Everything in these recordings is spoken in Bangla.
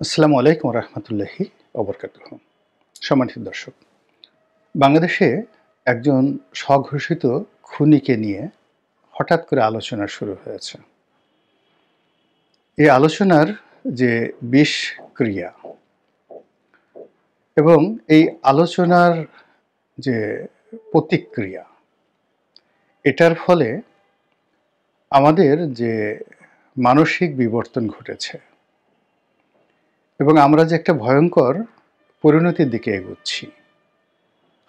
আসসালামু আলাইকুম রহমতুল্লাহি ওবরকাতুহ। সম্মানিত দর্শক, বাংলাদেশে একজন স্বঘোষিত খুনিকে নিয়ে হঠাৎ করে আলোচনা শুরু হয়েছে। এই আলোচনার যে বিষক্রিয়া এবং এই আলোচনার যে প্রতিক্রিয়া, এটার ফলে আমাদের যে মানসিক বিবর্তন ঘটেছে এবং আমরা যে একটা ভয়ঙ্কর পরিণতির দিকে এগোচ্ছি,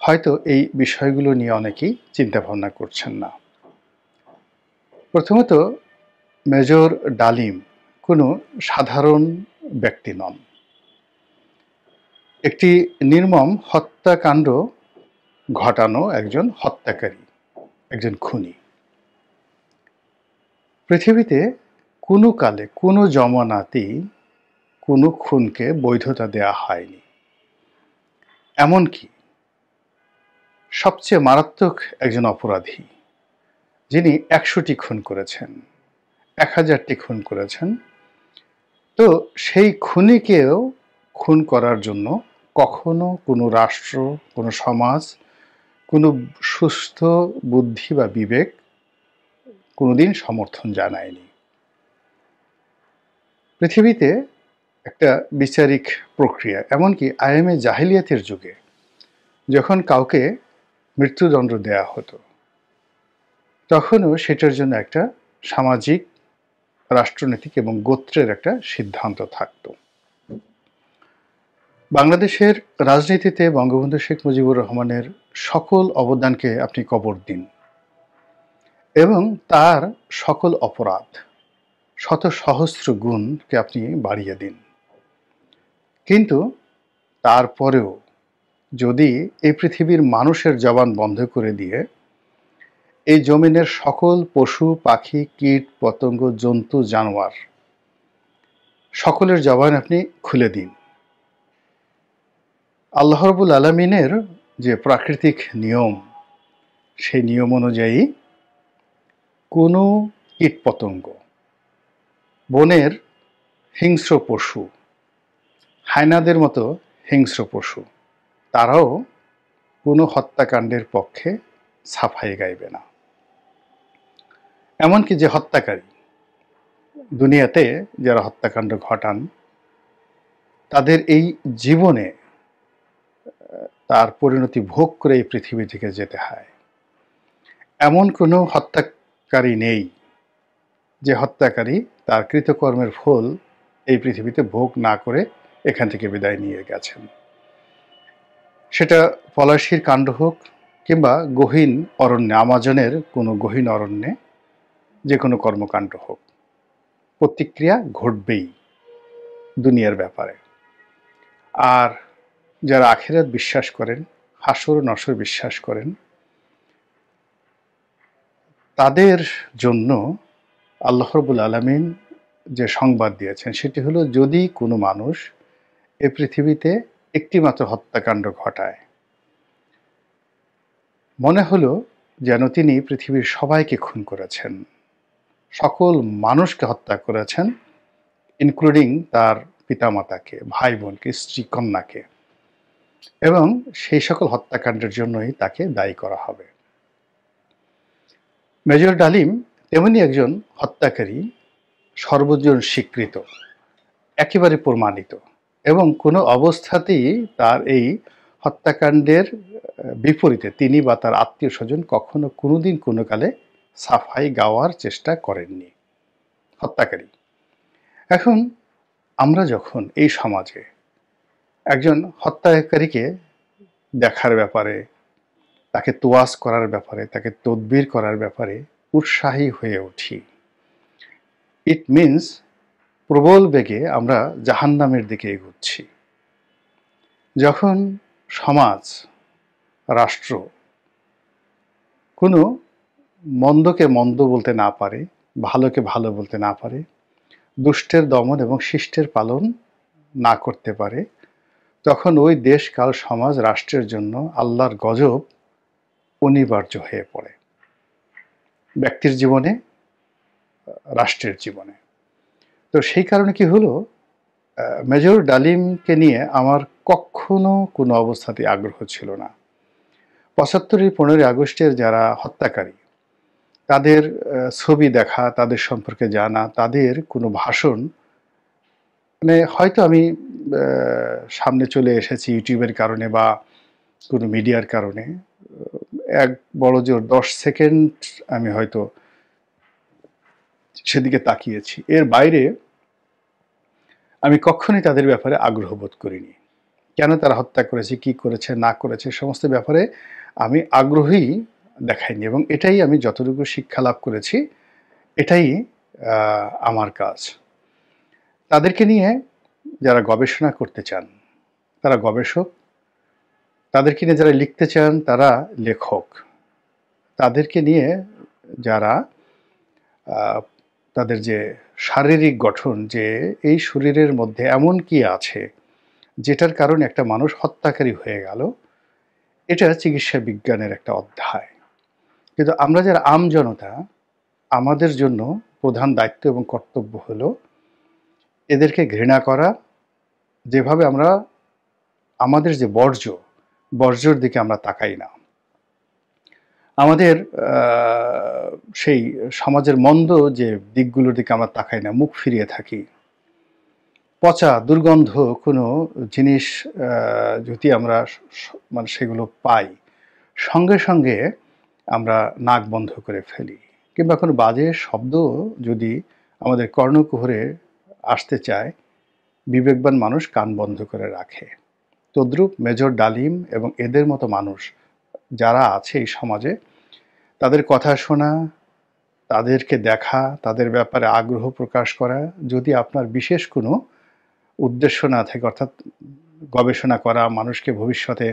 হয়তো এই বিষয়গুলো নিয়ে অনেকেই চিন্তাভাবনা করছেন না। প্রথমত, মেজর ডালিম কোনো সাধারণ ব্যক্তি নন। একটি নির্মম হত্যাকাণ্ড ঘটানো একজন হত্যাকারী, একজন খুনি। পৃথিবীতে কোনো কালে কোনো জমানাতেই কোনো খুনকে বৈধতা দেয়া হয়নি। এমনকি সবচেয়ে মারাত্মক একজন অপরাধী, যিনি ১০০টি খুন করেছেন, ১০০০টি খুন করেছেন, তো সেই খুনিকেও খুন করার জন্য কখনো কোনো রাষ্ট্র, কোনো সমাজ, কোনো সুস্থ বুদ্ধি বা বিবেক কোনোদিন সমর্থন জানায়নি। পৃথিবীতে একটা বিচারিক প্রক্রিয়া, এমনকি আইএমএ জাহিলিয়াতের যুগে যখন কাউকে মৃত্যুদণ্ড দেয়া হতো, তখনও সেটার জন্য একটা সামাজিক, রাষ্ট্রনীতিক এবং গোত্রের একটা সিদ্ধান্ত থাকতো। বাংলাদেশের রাজনীতিতে বঙ্গবন্ধু শেখ মুজিবুর রহমানের সকল অবদানকে আপনি কবর দিন এবং তার সকল অপরাধ শত সহস্র গুণকে আপনি বাড়িয়ে দিন, কিন্তু তারপরেও যদি এই পৃথিবীর মানুষের জবান বন্ধ করে দিয়ে এই জমিনের সকল পশু পাখি, কীট পতঙ্গ, জন্তু জানোয়ার সকলের জবান আপনি খুলে দিন, আল্লাহ রাব্বুল আলামিনের যে প্রাকৃতিক নিয়ম, সেই নিয়ম অনুযায়ী কোনো কীটপতঙ্গ, বনের হিংস্র পশু, হায়নাদের মতো হিংস্র পশু, তারাও কোনো হত্যাকাণ্ডের পক্ষে সাফাই গাইবে না। এমনকি যে হত্যাকারী, দুনিয়াতে যারা হত্যাকাণ্ড ঘটান, তাদের এই জীবনে তার পরিণতি ভোগ করে এই পৃথিবী থেকে যেতে হয়। এমন কোনো হত্যাকারী নেই যে হত্যাকারী তার কৃতকর্মের ফল এই পৃথিবীতে ভোগ না করে এখান থেকে বিদায় নিয়ে গেছেন। সেটা পলাশীর কাণ্ড হোক কিংবা গহীন অরণ্যে, আমাজনের কোনো গহীন অরণ্যে যে কোনো কর্মকাণ্ড হোক, প্রতিক্রিয়া ঘটবেই দুনিয়ার ব্যাপারে। আর যারা আখিরাত বিশ্বাস করেন, হাসর নসর বিশ্বাস করেন, তাদের জন্য আল্লাহ রাব্বুল আলামিন যে সংবাদ দিয়েছেন সেটি হলো, যদি কোনো মানুষ এ পৃথিবীতে একটিমাত্র হত্যাকাণ্ড ঘটায়, মনে হলো যেন তিনি পৃথিবীর সবাইকে খুন করেছেন, সকল মানুষকে হত্যা করেছেন, ইনক্লুডিং তার পিতামাতাকে, ভাই বোনকে, স্ত্রী কন্যাকে, এবং সেই সকল হত্যাকাণ্ডের জন্যই তাকে দায়ী করা হবে। মেজর ডালিম তেমনি একজন হত্যাকারী, সর্বজন স্বীকৃত, একেবারে প্রমাণিত, এবং কোনো অবস্থাতেই তার এই হত্যাকাণ্ডের বিপরীতে তিনি বা তার আত্মীয় স্বজন কখনো কোনোদিন কোনো কালে সাফাই গাওয়ার চেষ্টা করেননি। হত্যাকারী। এখন আমরা যখন এই সমাজে একজন হত্যাকারীকে দেখার ব্যাপারে, তাকে তোয়াজ করার ব্যাপারে, তাকে তদবির করার ব্যাপারে উৎসাহী হয়ে উঠি, ইট মিনস প্রবল বেগে আমরা জাহান্নামের দিকে এগোচ্ছি। যখন সমাজ, রাষ্ট্র কোনো মন্দকে মন্দ বলতে না পারে, ভালোকে ভালো বলতে না পারে, দুষ্টের দমন এবং শিষ্টের পালন না করতে পারে, তখন ওই দেশ, কাল, সমাজ, রাষ্ট্রের জন্য আল্লাহর গজব অনিবার্য হয়ে পড়ে, ব্যক্তির জীবনে, রাষ্ট্রের জীবনে। তো সেই কারণে কি হলো, মেজর ডালিমকে নিয়ে আমার কখনো কোনো অবস্থাতেই আগ্রহ ছিল না। ৭৫-ই ১৫ই আগস্টের যারা হত্যাকারী, তাদের ছবি দেখা, তাদের সম্পর্কে জানা, তাদের কোনো ভাষণ, মানে হয়তো আমি সামনে চলে এসেছি ইউটিউবের কারণে বা কোনো মিডিয়ার কারণে, এক বড়জোর ১০ সেকেন্ড আমি হয়তো সেদিকে তাকিয়েছি। এর বাইরে আমি কখনোই তাদের ব্যাপারে আগ্রহ বোধ করিনি। কেন তারা হত্যা করেছে, কি করেছে, না করেছে, সমস্ত ব্যাপারে আমি আগ্রহী দেখাইনি, এবং এটাই আমি যতটুকু শিক্ষা লাভ করেছি, এটাই আমার কাজ। তাদেরকে নিয়ে যারা গবেষণা করতে চান তারা গবেষক, তাদেরকে নিয়ে যারা লিখতে চান তারা লেখক, তাদেরকে নিয়ে যারা তাদের যে শারীরিক গঠন, যে এই শরীরের মধ্যে এমন কি আছে যেটার কারণে একটা মানুষ হত্যাকারী হয়ে গেল, এটা চিকিৎসা বিজ্ঞানের একটা অধ্যায়। কিন্তু আমরা যারা আমজনতা, আমাদের জন্য প্রধান দায়িত্ব এবং কর্তব্য হলো এদেরকে ঘৃণা করা। যেভাবে আমরা আমাদের যে বর্জ্যর দিকে আমরা তাকাই না, আমাদের সেই সমাজের মন্দ যে দিকগুলোর দিকে আমরা তাকাই না, মুখ ফিরিয়ে থাকি, পচা দুর্গন্ধ কোনো জিনিস যদি আমরা মানে সেগুলো পাই, সঙ্গে সঙ্গে আমরা নাক বন্ধ করে ফেলি, কিংবা কোনো বাজে শব্দ যদি আমাদের কর্ণকুহরে আসতে চায়, বিবেকবান মানুষ কান বন্ধ করে রাখে। তদ্রূপ মেজর ডালিম এবং এদের মতো মানুষ যারা আছে এই সমাজে, তাদের কথা শোনা, তাদেরকে দেখা, তাদের ব্যাপারে আগ্রহ প্রকাশ করা, যদি আপনার বিশেষ কোনো উদ্দেশ্য না থাকে, অর্থাৎ গবেষণা করা, মানুষকে ভবিষ্যতে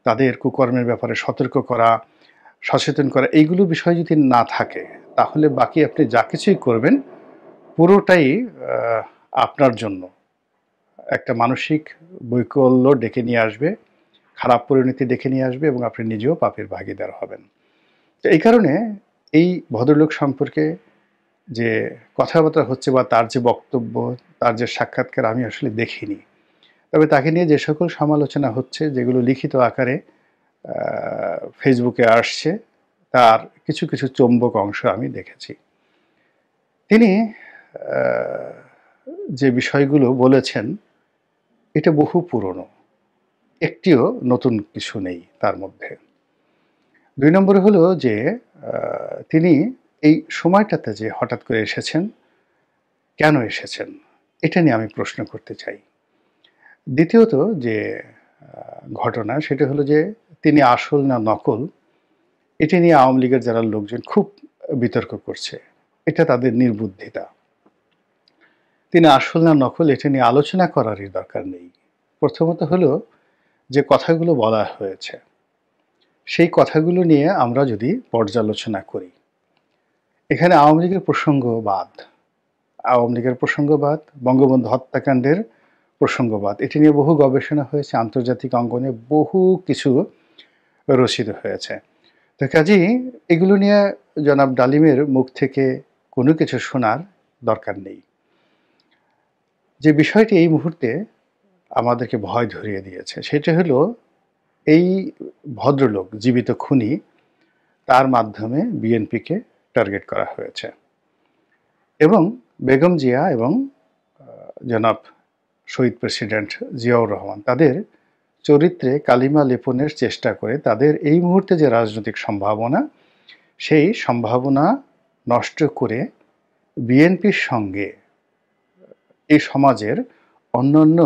তাদের কুকর্মের ব্যাপারে সতর্ক করা, সচেতন করা, এইগুলো বিষয় যদি না থাকে, তাহলে বাকি আপনি যা কিছুই করবেন পুরোটাই আপনার জন্য একটা মানসিক বৈকল্য ডেকে নিয়ে আসবে, খারাপ পরিণতি ডেকে নিয়ে আসবে, এবং আপনি নিজেও পাপের ভাগীদার হবেন। তো এই কারণে এই ভদ্রলোক সম্পর্কে যে কথাবার্তা হচ্ছে বা তার যে বক্তব্য, তার যে সাক্ষাৎকার আমি আসলে দেখিনি। তবে তাকে নিয়ে যে সকল সমালোচনা হচ্ছে, যেগুলো লিখিত আকারে ফেসবুকে আসছে, তার কিছু কিছু চৌম্বক অংশ আমি দেখেছি। তিনি যে বিষয়গুলো বলেছেন এটা বহু পুরনো, একটিও নতুন কিছু নেই তার মধ্যে। ২ নম্বরে হলো যে তিনি এই সময়টাতে যে হঠাৎ করে এসেছেন, কেন এসেছেন, এটা নিয়ে আমি প্রশ্ন করতে চাই। দ্বিতীয়ত যে ঘটনা, সেটা হলো যে তিনি আসল না নকল, এটা নিয়ে আওয়ামী লীগের যারা লোকজন খুব বিতর্ক করছে। এটা তাদের নির্বুদ্ধিতা। তিনি আসল না নকল এটা নিয়ে আলোচনা করারই দরকার নেই। প্রথমত হলো যে কথাগুলো বলা হয়েছে, সেই কথাগুলো নিয়ে আমরা যদি পর্যালোচনা করি, এখানে আওয়ামী লীগের প্রসঙ্গবাদ, বঙ্গবন্ধু হত্যাকাণ্ডের প্রসঙ্গবাদ, এটি নিয়ে বহু গবেষণা হয়েছে, আন্তর্জাতিক অঙ্গনে বহু কিছু রচিত হয়েছে। তো কাজেই এগুলো নিয়ে জনাব ডালিমের মুখ থেকে কোনো কিছু শোনার দরকার নেই। যে বিষয়টি এই মুহূর্তে আমাদেরকে ভয় ধরিয়ে দিয়েছে, সেটা হলো এই ভদ্রলোক, জীবিত খুনি, তার মাধ্যমে বিএনপিকে টার্গেট করা হয়েছে, এবং বেগম জিয়া এবং জনাব শহীদ প্রেসিডেন্ট জিয়াউর রহমান তাদের চরিত্রে কালিমা লেপনের চেষ্টা করে তাদের এই মুহূর্তে যে রাজনৈতিক সম্ভাবনা, সেই সম্ভাবনা নষ্ট করে বিএনপির সঙ্গে এই সমাজের অন্যান্য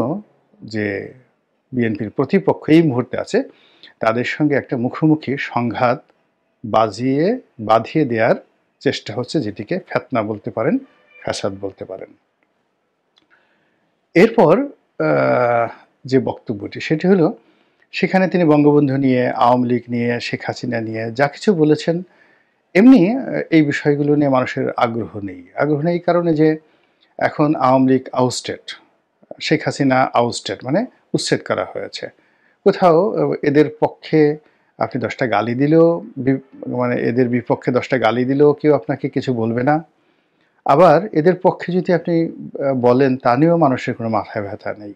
যে বিএনপির প্রতিপক্ষ এই মুহূর্তে আছে, তাদের সঙ্গে একটা মুখোমুখি সংঘাত বাঁধিয়ে দেওয়ার চেষ্টা হচ্ছে, যেটিকে ফেতনা বলতে পারেন, ফ্যাসাদ বলতে পারেন। এরপর যে বক্তব্যটি, সেটি হলো সেখানে তিনি বঙ্গবন্ধু নিয়ে, আওয়ামী লীগ নিয়ে, শেখ হাসিনা নিয়ে যা কিছু বলেছেন, এমনি এই বিষয়গুলো নিয়ে মানুষের আগ্রহ নেই। এই কারণে যে এখন আওয়ামী লীগ আউস্টেড, শেখ হাসিনা আউস্টেড, মানে উচ্ছেদ করা হয়েছে। কোথাও এদের পক্ষে আপনি 10টা গালি দিলেও, মানে এদের বিপক্ষে 10টা গালি দিলেও কেউ আপনাকে কিছু বলবে না। আবার এদের পক্ষে যদি আপনি বলেন তা নিয়েও মানুষের কোনো মাথায় ব্যথা নেই।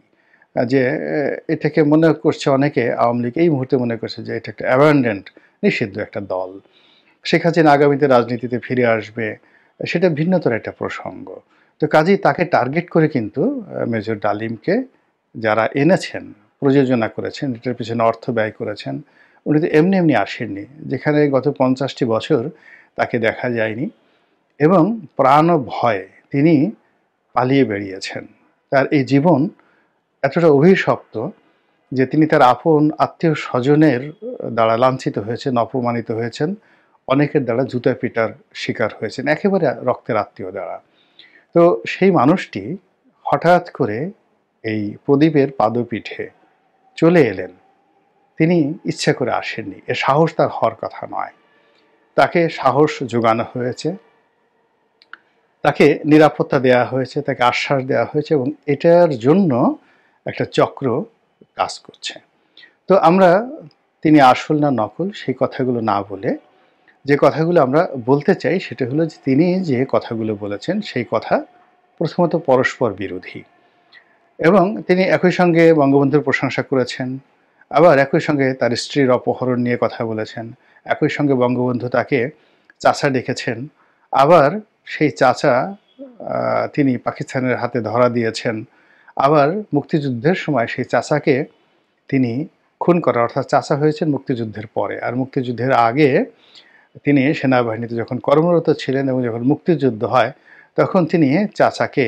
যে এটাকে মনে করছে অনেকে, আওয়ামী লীগ এই মুহূর্তে মনে করছে যে এটা একটা অ্যাবান্ডেন্ড, নিষিদ্ধ একটা দল। শেখ হাসিনা আগামীতে রাজনীতিতে ফিরে আসবে, সেটা ভিন্নতর একটা প্রসঙ্গ। তো কাজেই তাকে টার্গেট করে কিন্তু মেজর ডালিমকে যারা এনেছেন, প্রযোজনা করেছেন, এটার পেছনে অর্থ ব্যয় করেছেন, উনি তো এমনি এমনি আসেননি। যেখানে গত 50টি বছর তাকে দেখা যায়নি এবং প্রাণ ভয়ে তিনি পালিয়ে বেরিয়েছেন। তার এই জীবন এতটা অভিশপ্ত যে তিনি তার আপন আত্মীয় স্বজনের দ্বারা লাঞ্ছিত হয়েছেন, অপমানিত হয়েছেন, অনেকের দ্বারা জুতা পিটার শিকার হয়েছেন, একেবারে রক্তের আত্মীয় দ্বারা। তো সেই মানুষটি হঠাৎ করে এই প্রদীপের পাদপীঠে চলে এলেন। তিনি ইচ্ছা করে আসেননি, এ সাহস তার হওয়ার কথা নয়। তাকে সাহস যোগানো হয়েছে, তাকে নিরাপত্তা দেওয়া হয়েছে, তাকে আশ্বাস দেওয়া হয়েছে এবং এটার জন্য একটা চক্র কাজ করছে। তো আমরা তিনি আসল না নকল সেই কথাগুলো না বলে যে কথাগুলো আমরা বলতে চাই সেটা হলো যে তিনি যে কথাগুলো বলেছেন সেই কথা প্রথমত পরস্পর বিরোধী এবং তিনি একই সঙ্গে বঙ্গবন্ধুর প্রশংসা করেছেন, আবার একই সঙ্গে তার স্ত্রীর অপহরণ নিয়ে কথা বলেছেন, একই সঙ্গে বঙ্গবন্ধু তাকে চাচা ডেকেছেন, আবার সেই চাচা তিনি পাকিস্তানের হাতে ধরা দিয়েছেন, আবার মুক্তিযুদ্ধের সময় সেই চাচাকে তিনি খুন করা, অর্থাৎ চাচা হয়েছেন মুক্তিযুদ্ধের পরে, আর মুক্তিযুদ্ধের আগে তিনি সেনাবাহিনীতে যখন কর্মরত ছিলেন এবং যখন মুক্তিযুদ্ধ হয় তখন তিনি চাচাকে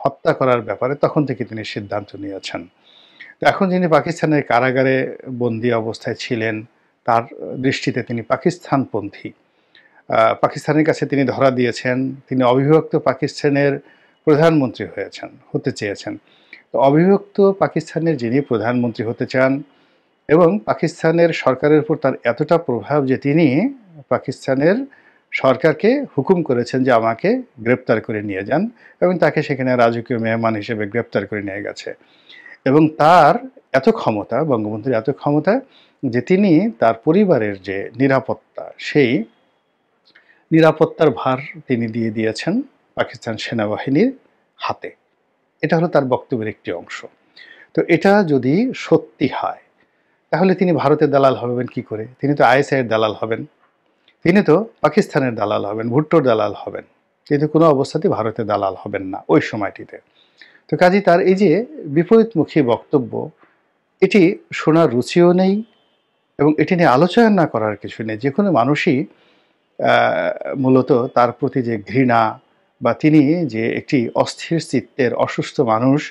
হত্যা করার ব্যাপারে তখন থেকে তিনি সিদ্ধান্ত নিয়েছেন। তো এখন যিনি পাকিস্তানের কারাগারে বন্দী অবস্থায় ছিলেন তার দৃষ্টিতে তিনি পাকিস্তানপন্থী, পাকিস্তানের কাছে তিনি ধরা দিয়েছেন, তিনি অবিভক্ত পাকিস্তানের প্রধানমন্ত্রী হতে চেয়েছেন। তো অবিভক্ত পাকিস্তানের যিনি প্রধানমন্ত্রী হতে চান এবং পাকিস্তানের সরকারের উপর তার এতটা প্রভাব যে তিনি পাকিস্তানের সরকারকে হুকুম করেছেন যে আমাকে গ্রেপ্তার করে নিয়ে যান এবং তাকে সেখানে রাজকীয় মেহমান হিসেবে গ্রেপ্তার করে নিয়ে গেছে। এবং তার এত ক্ষমতা, বঙ্গবন্ধুর এত ক্ষমতা যে তিনি তার পরিবারের যে নিরাপত্তা, সেই নিরাপত্তার ভার তিনি দিয়ে দিয়েছেন পাকিস্তান সেনাবাহিনীর হাতে। এটা হলো তার বক্তব্যের একটি অংশ। তো এটা যদি সত্যি হয় তাহলে তিনি ভারতের দালাল হবেন কি করে? তিনি তো আইএসআইয়ের দালাল হবেন, তিনি তো পাকিস্তানের দালাল হবেন, ভুট্টোর দালাল হবেন, কিন্তু কোনো অবস্থাতেই ভারতের দালাল হবেন না ওই সময়টিতে। তো কাজেই তার এই যে বিপরীতমুখী বক্তব্য, এটি শোনার রুচিও নেই এবং এটি নিয়ে আলোচনা না করার কিছু নেই। যে কোনো মানুষই মূলত তার প্রতি যে ঘৃণা বা তিনি যে একটি অস্থির চিত্তের অসুস্থ মানুষ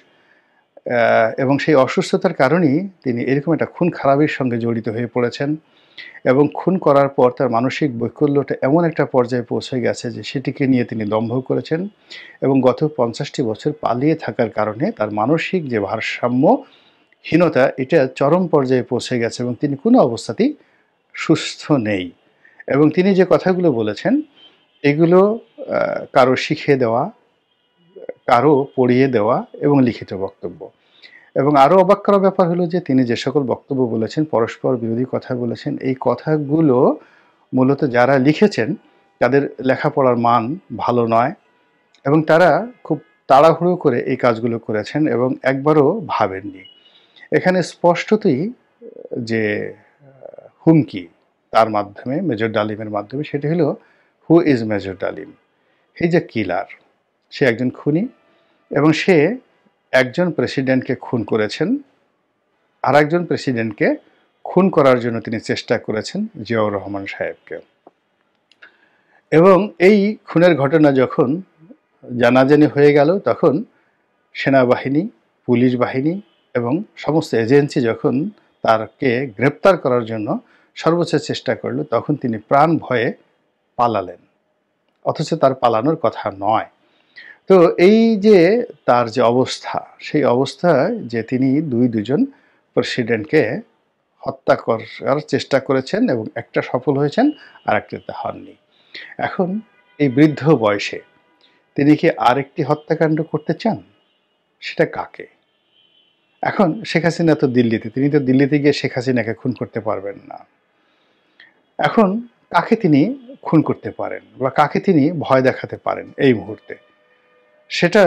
এবং সেই অসুস্থতার কারণেই তিনি এরকম একটা খুন খারাপের সঙ্গে জড়িত হয়ে পড়েছেন এবং খুন করার পর তার মানসিক বৈকল্যটা এমন একটা পর্যায়ে পৌঁছে গেছে যে সেটিকে নিয়ে তিনি দম্ভ করেছেন এবং গত 50টি বছর পালিয়ে থাকার কারণে তার মানসিক যে ভারসাম্যহীনতা এটা চরম পর্যায়ে পৌঁছে গেছে এবং তিনি কোনো অবস্থাতেই সুস্থ নেই। এবং তিনি যে কথাগুলো বলেছেন এগুলো কারো শিখিয়ে দেওয়া, কারো পড়িয়ে দেওয়া এবং লিখিত বক্তব্য। এবং আরও অবাক করার ব্যাপার হলো যে তিনি যে সকল বক্তব্য বলেছেন, পরস্পর বিরোধী কথা বলেছেন, এই কথাগুলো মূলত যারা লিখেছেন তাদের লেখাপড়ার মান ভালো নয় এবং তারা খুব তাড়াহুড়ো করে এই কাজগুলো করেছেন এবং একবারও ভাবেননি। এখানে স্পষ্টতই যে হুমকি তার মাধ্যমে, মেজর ডালিমের মাধ্যমে, সেটি হলো হু ইজ মেজর ডালিম? হি ইজ এ কিলার। সে একজন খুনি এবং সে একজন প্রেসিডেন্টকে খুন করেছেন, আর একজন প্রেসিডেন্টকে খুন করার জন্য তিনি চেষ্টা করেছেন, জিয়াউর রহমান সাহেবকে। এবং এই খুনের ঘটনা যখন জানাজানি হয়ে গেল তখন সেনাবাহিনী, পুলিশ বাহিনী এবং সমস্ত এজেন্সি যখন তাকে গ্রেপ্তার করার জন্য সর্বোচ্চ চেষ্টা করল তখন তিনি প্রাণ ভয়ে পালালেন, অথচ তার পালানোর কথা নয়। তো এই যে তার যে অবস্থা, সেই অবস্থায় যে তিনি দুজন প্রেসিডেন্টকে হত্যা করার চেষ্টা করেছেন এবং একটা সফল হয়েছেন আর একটাতে হননি। এখন এই বৃদ্ধ বয়সে তিনি কি আরেকটি হত্যাকাণ্ড করতে চান? সেটা কাকে? এখন শেখ হাসিনা তো দিল্লিতে, তিনি তো দিল্লিতে গিয়ে শেখ হাসিনাকে খুন করতে পারবেন না। এখন কাকে তিনি খুন করতে পারেন বা কাকে তিনি ভয় দেখাতে পারেন এই মুহূর্তে, সেটা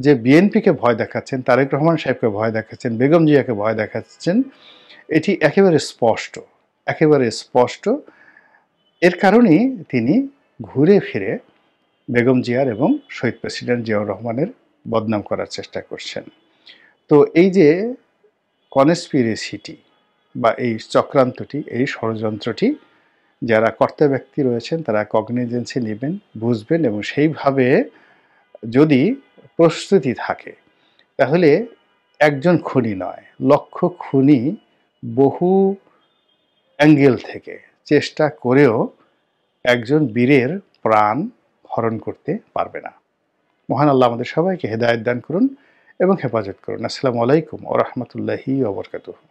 যে বিএনপিকে ভয় দেখাচ্ছেন, তারেক রহমান সাহেবকে ভয় দেখাচ্ছেন, বেগম জিয়াকে ভয় দেখাচ্ছেন, এটি একেবারে স্পষ্ট, একেবারে স্পষ্ট। এর কারণেই তিনি ঘুরে ফিরে বেগম জিয়ার এবং শহীদ প্রেসিডেন্ট জিয়াউর রহমানের বদনাম করার চেষ্টা করছেন। তো এই যে কনস্পিরেসিটি বা এই চক্রান্তটি, এই ষড়যন্ত্রটি যারা কর্তা ব্যক্তি রয়েছেন তারা কগনিজেন্সে নেবেন, বুঝবেন এবং সেইভাবে যদি প্রস্তুতি থাকে তাহলে একজন খুনি নয়, লক্ষ খুনি বহু অ্যাঙ্গেল থেকে চেষ্টা করেও একজন বীরের প্রাণ হরণ করতে পারবে না। মহান আল্লাহ আমাদের সবাইকে হেদায়েত দান করুন এবং হেফাজত করুন। আসসালামু আলাইকুম ওয়া রাহমাতুল্লাহি ওয়া বারাকাতুহু।